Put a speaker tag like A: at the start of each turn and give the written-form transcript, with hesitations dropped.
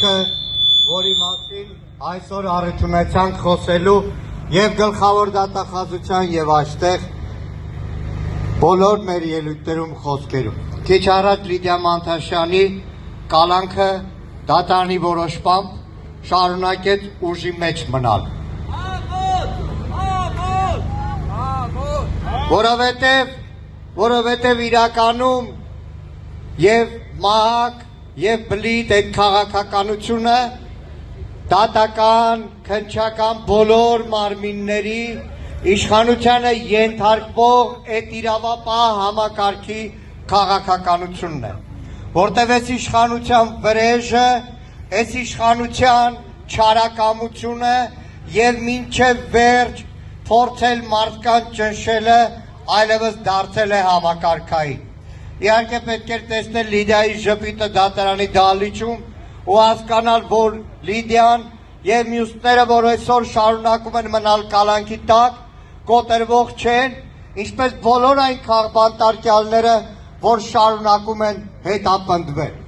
A: որի մասին այսօր առնչությամբ խոսելու եւ գլխավոր դատախազության եւ այստեղ բոլոր մեր ելույթներում խոսքերում։ Քիչ առաջ Լիդիա Մանթաշյանի կալանքը դատարանի որոշմամբ շարունակեց ուժի մեջ մնալ։ Որովհետև իրականում եւ մահակ եւ բլիթ այդ քաղաքականությունը դատական, քննչական բոլոր մարմինների իշխանությանը ենթարկվող այդ իրավապահ համակարգի քաղաքականությունն է, որտեղ այս իշխանության վրեժը, այս իշխանության չարակամությունը եւ մինչեւ վերջ փորձել մարդկանց ճնշելը այլևս դարձել է համակարգային։ Իհարկե պետք է տեսնել Լիդիայի ժպիտը դատարանի դահլիճում ու հասկանալ, որ Լիդիան եւ մյուսները, որ այսօր շարունակում են մնալ կալանքի տակ, կոտրվող չեն, ինչպես բոլոր այն քաղբանտարկյալները, որ շարունակում են հետապնդվել։